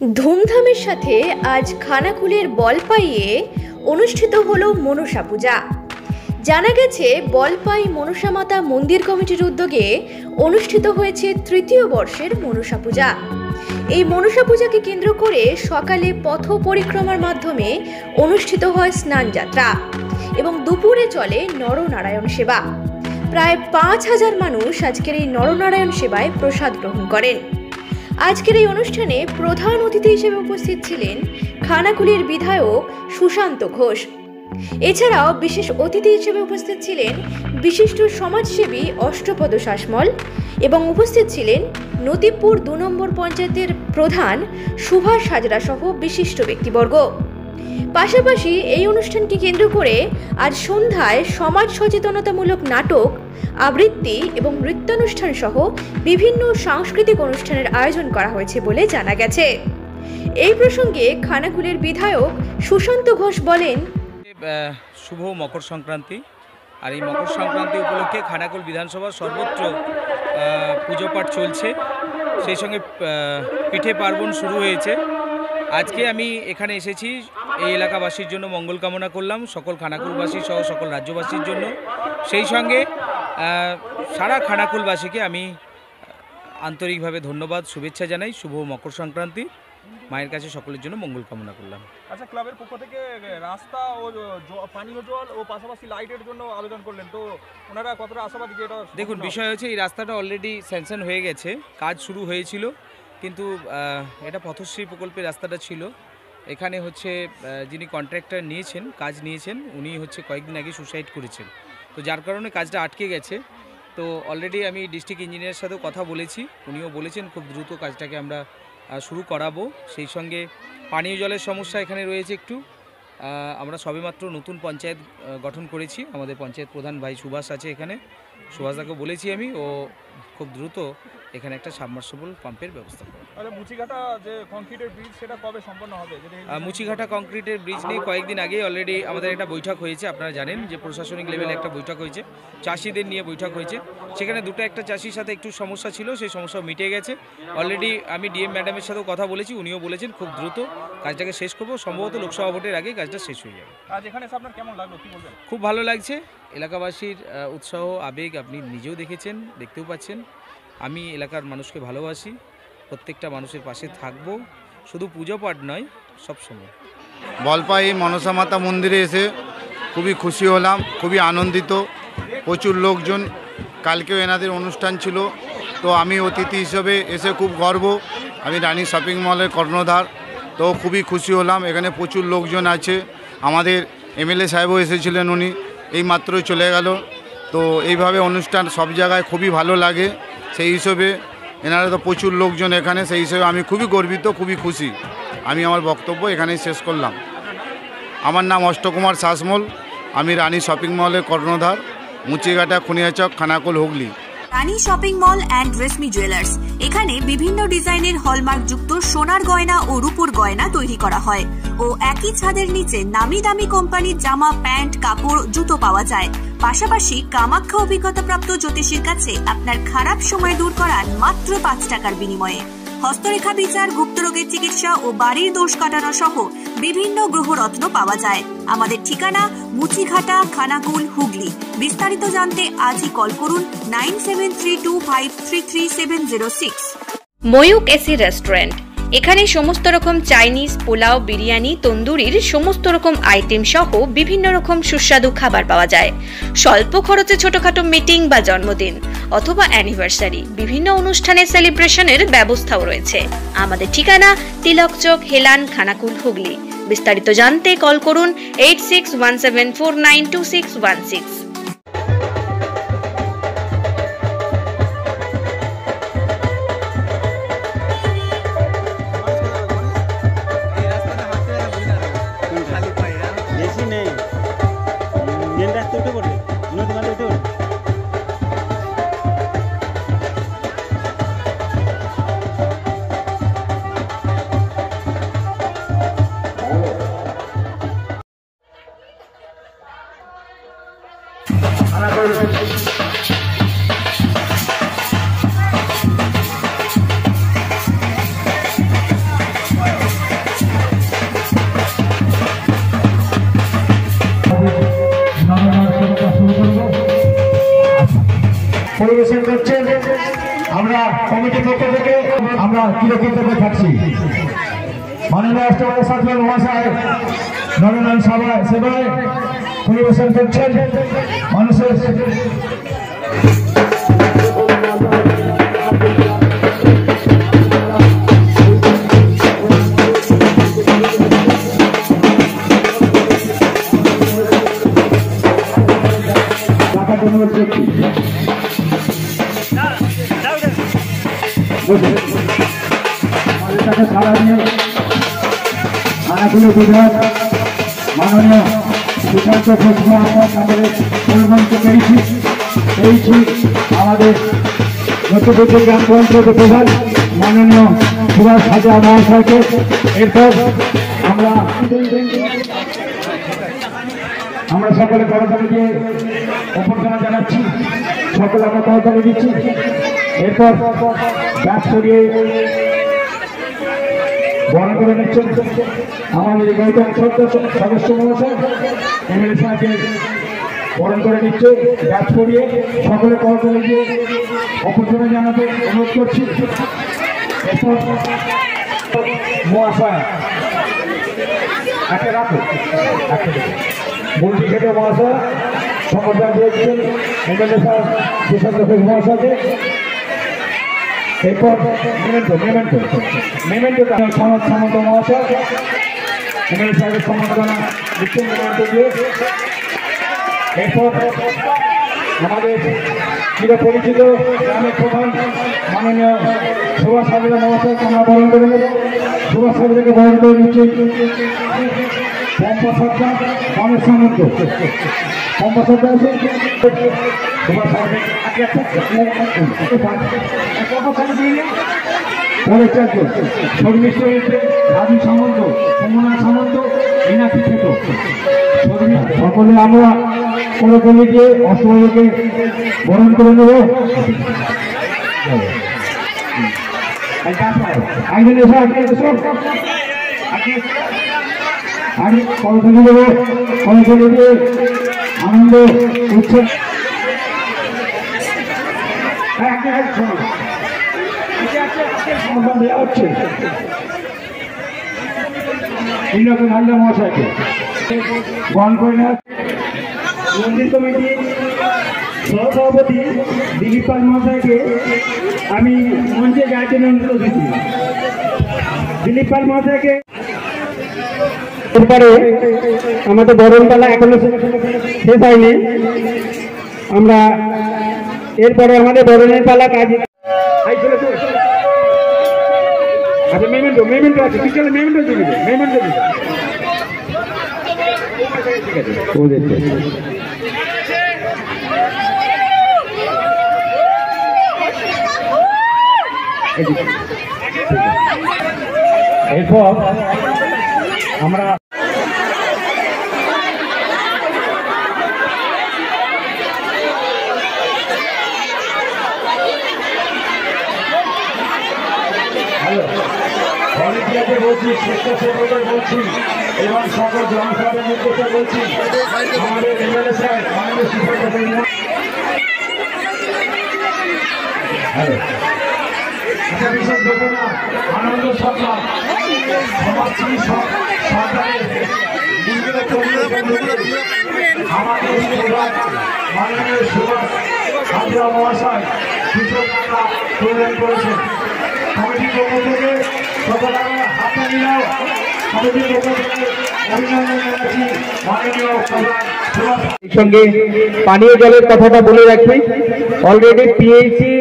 ধুমধামের সাথে আজ খানাকুলের বলপাইয়ে অনুষ্ঠিত হলো মনসা পূজা। জানা গেছে বলপাই মনসা মাতা মন্দির কমিটির উদ্যোগে অনুষ্ঠিত হয়েছে তৃতীয় বর্ষের মনসা পূজা। এই মনসা পূজাকে কেন্দ্র করে সকালে পথ পরিক্রমার মাধ্যমে অনুষ্ঠিত হয় স্নান যাত্রা এবং দুপুরে চলে নরনারায়ণ সেবা। প্রায় ৫,০০০ মানুষ আজকের এই নরনারায়ণ সেবায় প্রসাদ গ্রহণ করেন। আজকের এই অনুষ্ঠানে প্রধান অতিথি হিসেবে উপস্থিত ছিলেন খানাকুলের বিধায়ক সুশান্ত ঘোষ। এছাড়াও বিশেষ অতিথি হিসেবে উপস্থিত ছিলেন বিশিষ্ট সমাজসেবী অষ্টপদ শাসমল এবং উপস্থিত ছিলেন নতিপুর ২ নম্বর পঞ্চায়েতের প্রধান সুভাষ হাজরা সহ বিশিষ্ট ব্যক্তিবর্গ। পাশাপাশি এই অনুষ্ঠানকে কেন্দ্র করে আজ সন্ধ্যায় সমাজ সচেতনতামূলক নাটক, আবৃত্তি এবং নৃত্যানুষ্ঠান সহ বিভিন্ন সাংস্কৃতিক অনুষ্ঠানের আয়োজন করা হয়েছে বলে জানা গেছে। এই প্রসঙ্গে খানাকুলের বিধায়ক সুশান্ত ঘোষ বলেন, শুভ মকর সংক্রান্তি, আর এই মকর সংক্রান্তি উপলক্ষে খানাকুল বিধানসভার সর্বত্র পুজো পাঠ চলছে, সেই সঙ্গে পিঠে পার্বণ শুরু হয়েছে। আজকে আমি এখানে এসেছি এই এলাকাবাসীর জন্য মঙ্গল কামনা করলাম, সকল খানাকুলবাসী সহ সকল রাজ্যবাসীর জন্য। সেই সঙ্গে সারা খানাকুলবাসীকে আমি আন্তরিকভাবে ধন্যবাদ, শুভেচ্ছা জানাই। শুভ মকর সংক্রান্তি, মায়ের কাছে সকলের জন্য মঙ্গল কামনা করলাম। আচ্ছা, ক্লাবের পক্ষ থেকে রাস্তা ও পানীয় জল ও পাশাপাশি লাইটের জন্য আবেদন করলেন, তো ওনারা কতটা আশাবাদী? যেটা দেখুন, বিষয় হচ্ছে এই রাস্তাটা অলরেডি স্যাংশন হয়ে গেছে, কাজ শুরু হয়েছিল, কিন্তু এটা পথশ্রী প্রকল্পের রাস্তাটা ছিল। এখানে হচ্ছে যিনি কন্ট্রাক্টর নিয়েছেন, কাজ নিয়েছেন, উনি হচ্ছে কয়েকদিন আগে সুসাইড করেছেন, তো যার কারণে কাজটা আটকে গেছে। তো অলরেডি আমি ডিস্ট্রিক্ট ইঞ্জিনিয়ারের সাথেও কথা বলেছি, উনিও বলেছেন খুব দ্রুত কাজটাকে আমরা শুরু করাবো। সেই সঙ্গে পানীয় জলের সমস্যা এখানে রয়েছে একটু। আমরা সবেমাত্র নতুন পঞ্চায়েত গঠন করেছি, আমাদের পঞ্চায়েত প্রধান ভাই সুভাষ আছে এখানে, সুভাষদাকে বলেছি আমি, ও খুব দ্রুত এখানে একটা সাবমার্সিবল পাম্পের ব্যবস্থা করবে। মুচিঘাটা যে কংক্রিটের ব্রিজ, সেটা কবে সম্পন্ন হবে? মুচিঘাটা কংক্রিটের ব্রিজ নিয়ে কয়েকদিন আগেই অলরেডি আমাদের একটা বৈঠক হয়েছে। আপনারা জানেন যে প্রশাসনিক লেভেলে একটা বৈঠক হয়েছে, চাষিদের নিয়ে বৈঠক হয়েছে। সেখানে একটা চাষির সাথে একটু সমস্যা ছিল, সেই সমস্যা মিটে গেছে। অলরেডি আমি ডিএম ম্যাডামের সাথেও কথা বলেছি, উনিও বলেছেন খুব দ্রুত কাজটাকে শেষ করবো, সম্ভবত লোকসভা ভোটের আগে কাজটা শেষ হয়ে যাবে। আজ এখানে আপনার কেমন লাগলো, কি বলবেন? খুব ভালো লাগছে, এলাকাবাসীর উৎসাহ আবেগ আপনি নিজেও দেখেছেন, দেখতেও পাচ্ছেন। আমি এলাকার মানুষকে ভালোবাসি, প্রত্যেকটা মানুষের পাশে থাকবো, শুধু পুজো পাঠ নয়, সবসময়। বলপাই মনসা মাতা মন্দিরে এসে খুবই খুশি হলাম, খুবই আনন্দিত। প্রচুর লোকজন, কালকেও এনাদের অনুষ্ঠান ছিল, তো আমি অতিথি হিসেবে এসে খুব গর্ব। আমি রানী শপিং মলের কর্ণধার, তো খুবই খুশি হলাম। এখানে প্রচুর লোকজন আছে, আমাদের এমএলএ সাহেবও এসেছিলেন, উনি এইমাত্রই চলে গেল। তো এইভাবে অনুষ্ঠান সব জায়গায় খুবই ভালো লাগে, সেই হিসেবে এনারা তো প্রচুর লোকজন এখানে, সেই হিসেবে আমি খুবই গর্বিত, খুবই খুশি। আমি আমার বক্তব্য এখানেই শেষ করলাম। আমার নাম অষ্টকুমার শাসমল, আমি রানী শপিং মলের কর্ণধার, Muchighata, Khuniyachak, Khanakul, Hooghly. Rani shopping mall and Reshmi jewellers, এখানে বিভিন্ন ডিজাইনের হলমার্ক যুক্ত সোনার গয়না ও রূপোর গয়না তৈরি করা হয় ও একই ছাদের নিচে নামি দামি কোম্পানির জামা, প্যান্ট, কাপড়, জুতো পাওয়া যায়। পাশাপাশি কামাখ্যা অভিজ্ঞতাপ্রাপ্ত জ্যোতিষীর কাছে আপনার খারাপ সময় দূর করান মাত্র ৫ টাকার বিনিময়ে। হস্তরেখা বিচার, গুপ্তরোগের চিকিৎসা ও বাড়ির দোষ কাটানো সহ বিভিন্ন গ্রহরত্ন পাওয়া যায়। আমাদের ঠিকানা মুচিঘাটা, খানাকুল, হুগলি। বিস্তারিত জানতে আজই কল করুন 9732533706। ময়ূক এসি রেস্টুরেন্ট, এখানে সমস্ত রকম চাইনিজ, পোলাও, বিরিয়ানি, তন্দুরির সমস্ত রকম আইটেম সহ বিভিন্ন রকম সুস্বাদু খাবার পাওয়া যায়। স্বল্প খরচে ছোটখাটো মিটিং বা জন্মদিন অথবা অ্যানিভার্সারি, বিভিন্ন অনুষ্ঠানে সেলিব্রেশনের ব্যবস্থাও রয়েছে। আমাদের ঠিকানা তিলক চক, হেলান, খানাকুল, হুগলি। বিস্তারিত জানতে কল করুন 8617492616। কমিটির পক্ষ থেকে আমরা চিরকৃতজ্ঞ থাকছি। মাননীয় রাষ্ট্রপতি সচিব মহাশয় নরনারায়ণ সেবায় পরিবেশন করছেন মানুষের সারা দিয়ে খানাকুলি বিধায়ক মাননীয় সুশান্ত ঘোষ আমাদের পরিমন্ত্রী পেয়েছি আমাদের নতুন গ্রাম পঞ্চায়েত প্রধান মাননীয় সুভাষ হাজরা মহাশয়কে। এরপর আমরা সকলে করতালি দিয়ে অভ্যর্থনা জানাচ্ছি, সকলে আমরা করতালি দিচ্ছি। এরপর ব্যাস করিয়ে বরণ করে নিচ্ছেন আমাদের গৌতম সদস্য মহাশয় এমএলএ সাহেবকে বরণ করে নিচ্ছে ব্যাস করিয়ে সকলে করতালি দিয়ে অভ্যর্থনা জানাতে অনুরোধ করছি। এরপর মহাশয় একটা রাখো বলছি খেতে মহাশয় সমর্থন দিয়েছেন এমএলএ সাহেব সুশান্ত ঘোষ মহাশয়কে। এরপর মেমেন্টো সনদ সামন্ত মহাশয় এমএলএ সাহেবের সম্বর্ধনা দিচ্ছেন মেমেন্টো দিয়ে। এরপর আমাদের চিরপরিচিত গ্রামের প্রধান মাননীয় সুভাষ হাজরা মহাশয়কে আমরা বরণ করে নেব। সুভাষ হাজরাকে বরণ করে নিচ্ছি পম্পা সরকার মানব সামন্ত। পম্পা সরকার আছে সুভাষ হাজরা পরের চারজন শর্মিষ্ঠ হয়েছে রাজু সামন্ত, সমনা সামন্ত, মীনাক্ষী খেত। সকলে আমরা কোনো কমিটি অসহায়কে বরণ করে নেব। একজন এসে আগে করতালি দেবো, করতালি দিয়ে আনন্দ উৎসব দেওয়া হচ্ছে ইন্দ্রকেন হালদার মহাশয়কে বরণ করে নেওয়া। মন্দির কমিটির সহসভাপতি দিলীপ পাল মহাশয়কে আমি মঞ্চে যাওয়ার জন্য অনুরোধ দিচ্ছি। দিলীপ পাল মহাশয়কে এরপরে আমাদের বরণপালা এখনো শেষ হয়নি, আমরা এরপরে আমাদের বরণের পালা কাজ। আচ্ছা মেমেন্টো আছে, বিকেলে মেমেন্টো দিবে, মেমেন্টো দিবে। এরপর আমরা ভলেন্টিয়ারদের বলছি, স্বেচ্ছাসেবকদের বলছি এবং সকল জনসাধারণের নির্দেশে বলছি আমাদের এমএলএ সাহেব আমাদের বিশেষ ঘটনা আনন্দ সরকার সমাজশ্রী সরকারের আমাদের মাননীয় সুভাষ হাজরা মহাশয় কৃষকরা প্রদান করেছেন। কমিটির পক্ষ থেকে সকলে হাতে নিলাম, কমিটির পক্ষ থেকে অভিনন্দন জানাচ্ছি মাননীয় প্রধান। সঙ্গে পানীয় জলের কথাটা বলে রাখি, অলরেডি পিএইচি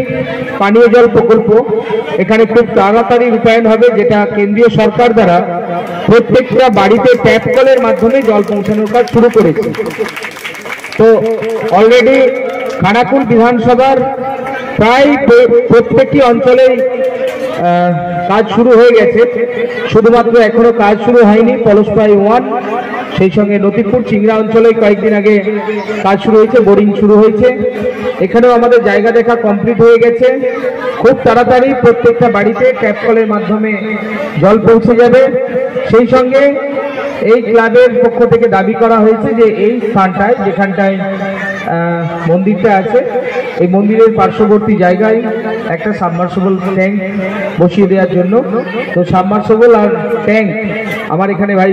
পানীয় জল প্রকল্প এখানে খুব তাড়াতাড়ি রূপায়ণ হবে, যেটা কেন্দ্রীয় সরকার দ্বারা প্রত্যেকটা বাড়িতে ট্যাপ কলের মাধ্যমে জল পৌঁছানোর কাজ শুরু করেছে। তো অলরেডি খানাকুল বিধানসভার প্রায় প্রত্যেকটি অঞ্চলেই কাজ শুরু হয়ে গেছে, শুধুমাত্র এখনো কাজ শুরু হয়নি পলসপাই 1, সেই সঙ্গে নতিপুর চিংড়া অঞ্চলে কয়েকদিন আগে কাজ শুরু হয়েছে, বোরিং শুরু হয়েছে। এখানেও আমাদের জায়গা দেখা কমপ্লিট হয়ে গেছে। খুব তাড়াতাড়ি প্রত্যেকটা বাড়িতে ট্যাপ কলের মাধ্যমে জল পৌঁছে যাবে। সেই সঙ্গে এই ক্লাবের পক্ষ থেকে দাবি করা হয়েছে যে এই স্থানটায় যেখানটায় মন্দিরটা আছে এই মন্দিরের পার্শ্ববর্তী জায়গায় একটা সাবমার্সিবল ট্যাঙ্ক বসিয়ে দেওয়ার জন্য। তো সাবমার্সিবল আর ট্যাঙ্ক আমার এখানে ভাই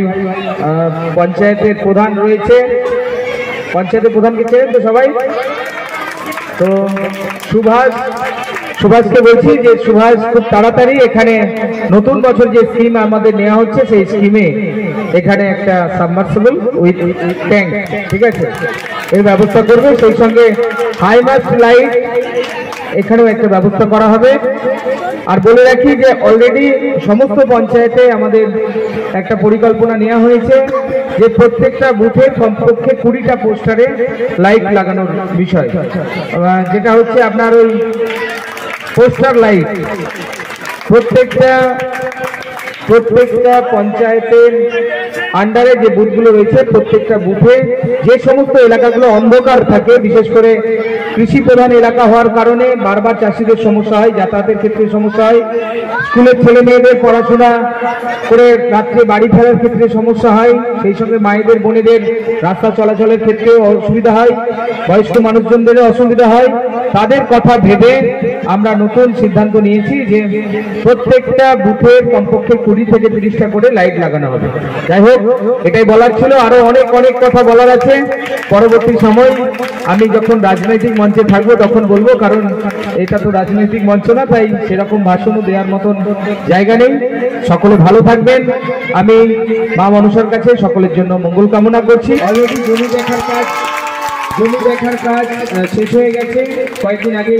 পঞ্চায়েতের প্রধান রয়েছে, পঞ্চায়েতের প্রধানকে চেনেন তো সবাই? তো সুভাষকে বলছি যে সুভাষ খুব তাড়াতাড়ি এখানে নতুন বছর যে স্কিম আমাদের নেওয়া হচ্ছে সেই স্কিমে এখানে একটা সাবমার্সিবল উইথ ট্যাঙ্ক, ঠিক আছে, এর ব্যবস্থা করবে। সেই সঙ্গে হাই মাস্ট লাইট এখানেও একটা ব্যবস্থা করা হবে। আর বলে রাখি যে অলরেডি সমস্ত পঞ্চায়েতে আমাদের একটা পরিকল্পনা নেওয়া হয়েছে যে প্রত্যেকটা বুথে কমপক্ষে 20টা পোস্টারে লাইট লাগানোর বিষয়, যেটা হচ্ছে আপনার ওই পোস্টার লাইট প্রত্যেকটা পঞ্চায়েতের আন্ডারে যে বুথগুলো রয়েছে প্রত্যেকটা বুথে যে সমস্ত এলাকাগুলো অন্ধকার থাকে, বিশেষ করে কৃষি প্রধান এলাকা হওয়ার কারণে বারবার চাষিদের সমস্যা হয়, যাতায়াতের ক্ষেত্রে সমস্যা হয়, স্কুলের ছেলে মেয়েদের পড়াশোনা করে রাত্রে বাড়ি ফেরার ক্ষেত্রে সমস্যা হয়, সেই সঙ্গে মায়েদের বোনেদের রাস্তা চলাচলের ক্ষেত্রে অসুবিধা হয়, বয়স্ক মানুষজনদের অসুবিধা হয়। তাদের কথা ভেবে আমরা নতুন সিদ্ধান্ত নিয়েছি যে প্রত্যেকটা বুথের কমপক্ষে 20 থেকে 30টা করে লাইট লাগানো হবে। যাই হোক, এটাই বলার ছিল। আরো অনেক কথা বলার আছে। পরবর্তী সময় আমি যখন রাজনৈতিক মঞ্চে থাকবো তখন বলবো, কারণ এটা তো রাজনৈতিক মঞ্চ না, তাই সেরকম ভাষণও দেওয়ার মতন জায়গা নেই। সকলে ভালো থাকবেন। আমি মা মনসার কাছে সকলের জন্য মঙ্গল কামনা করছি। অলরেডি জমি দেখার কাজ শেষ হয়ে গেছে। কয়েকদিন আগে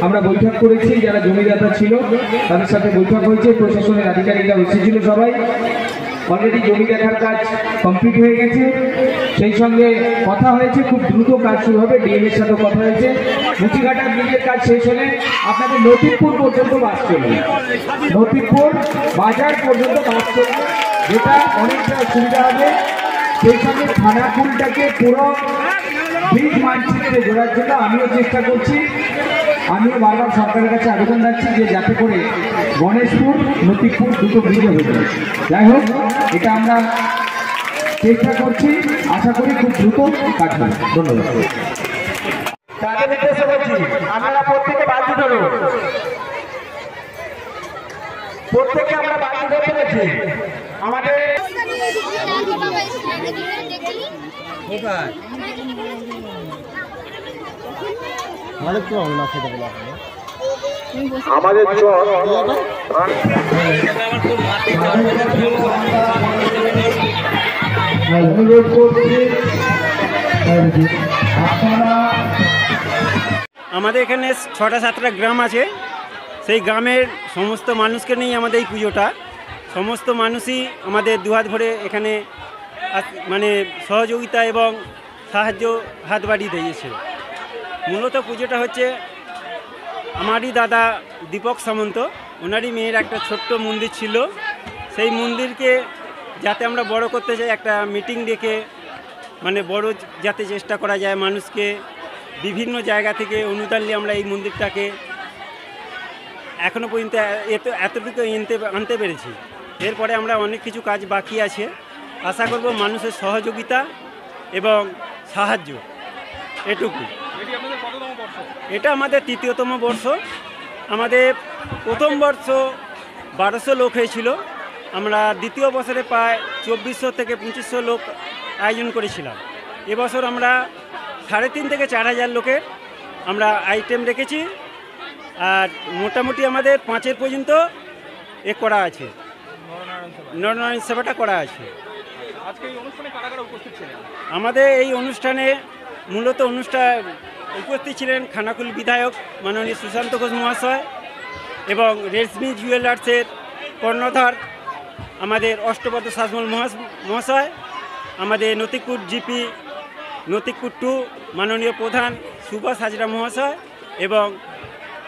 আমরা বৈঠক করেছি, যারা জমিদাতা ছিল তাদের সাথে বৈঠক হয়েছে, প্রশাসনের আধিকারিকরা এসেছিল সবাই। অলরেডি জমি দেখার কাজ কমপ্লিট হয়ে গেছে। সেই সঙ্গে কথা হয়েছে খুব দ্রুত কাজ শুরু হবে, ডিএম এর সাথে কথা হয়েছে। মুচিঘাটা ব্রিজের কাজ শেষ হলে আপনাদের নতিবপুর পর্যন্ত বাস চলবে, নতিবপুর বাজার পর্যন্ত বাস চলবে, যেটা অনেকটা সুবিধা হবে। সেই সঙ্গে খানাকুলটাকে পুরো ব্রিজ মানচিত্রে জোড়ার জন্য আমিও চেষ্টা করছি। আমিও বারবার সরকারের কাছে আবেদন রাখছি যে যাতে করে গণেশপুর নতিবপুর দুটো ব্রিজে হয়ে যায়। যাই হোক, এটা আমরা চেষ্টা করছি, আশা করি খুব দ্রুত কাজ হবে। ধন্যবাদ। তাদের নির্দেশে বলছি, আপনারা প্রত্যেকে বালতি ধরুন, প্রত্যেকে আমরা বালতি ধরতে পেরেছি। আমাদের আমাদের আমাদের এখানে 6টা-7টা গ্রাম আছে। সেই গ্রামের সমস্ত মানুষকে নিয়ে আমাদের এই পুজোটা, সমস্ত মানুষই আমাদের দুহাত ভরে এখানে মানে সহযোগিতা এবং সাহায্য হাত বাড়িয়ে দিয়েছে। মূলত পুজোটা হচ্ছে আমারই দাদা দীপক সামন্ত, ওনারই মেয়ের একটা ছোট্ট মন্দির ছিল। সেই মন্দিরকে যাতে আমরা বড় করতে চাই, একটা মিটিং ডেকে মানে বড় যাতে চেষ্টা করা যায়, মানুষকে বিভিন্ন জায়গা থেকে অনুদান নিয়ে আমরা এই মন্দিরটাকে এখনও পর্যন্ত এতটুকু আনতে পেরেছি। এরপরে আমরা অনেক কিছু কাজ বাকি আছে। আশা করব মানুষের সহযোগিতা এবং সাহায্য, এটুকু। এটা আমাদের 3য়তম বর্ষ। আমাদের প্রথম বর্ষ 1200 লোক হয়েছিল। আমরা দ্বিতীয় বছরে প্রায় 2400 থেকে 2500 লোক আয়োজন করেছিলাম। এবছর আমরা 3,500 থেকে 4,000 লোকের আমরা আইটেম রেখেছি। আর মোটামুটি আমাদের 5 পর্যন্ত করা আছে, নরনারায়ণ সেবাটা করা আছে। আমাদের এই অনুষ্ঠানে মূলত উপস্থিত ছিলেন খানাকুল বিধায়ক মাননীয় সুশান্ত ঘোষ মহাশয় এবং রেশমি জুয়েলার্সের কর্ণধার আমাদের অষ্টপদ শাসমল মহাশয়, আমাদের নতিকপুর জিপি নতিকপুর 2 মাননীয় প্রধান সুভাষ হাজরা মহাশয় এবং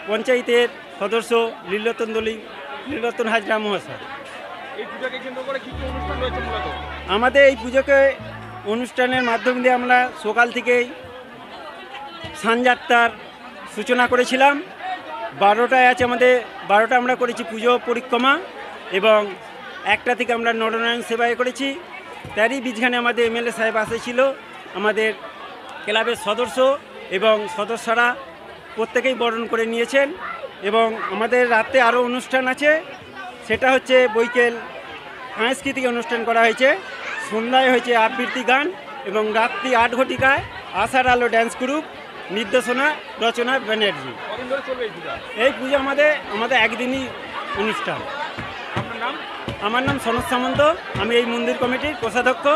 পঞ্চায়েতের সদস্য লীলরতন হাজরা মহাশয়। আমাদের এই পুজোকে অনুষ্ঠানের মাধ্যম দিয়ে আমরা সকাল থেকেই সানযাত্রার সূচনা করেছিলাম। 12টায় আছে আমাদের, 12টা আমরা করেছি পুজো পরিক্রমা এবং 1টা থেকে আমরা নরনারায়ণ সেবায় করেছি। তারই বীজখানে আমাদের এমএলএ সাহেব আসেছিল, আমাদের ক্লাবের সদস্য এবং সদস্যরা প্রত্যেকেই বরণ করে নিয়েছেন। এবং আমাদের রাতে আরও অনুষ্ঠান আছে, সেটা হচ্ছে বৈকেল সাংস্কৃতিক অনুষ্ঠান করা হয়েছে, সন্ধ্যায় হয়েছে আবৃত্তি গান এবং রাত্রি 8 ঘটিকায় আশার আলো ড্যান্স গ্রুপ, নির্দেশনা রচনা ব্যানার্জি। কদিন ধরে চলবে এই পূজা? এই পুজো আমাদের একদিনই অনুষ্ঠান। আপনার নাম? আমার নাম সনদ সামন্ত, আমি এই মন্দির কমিটির কোষাধ্যক্ষ।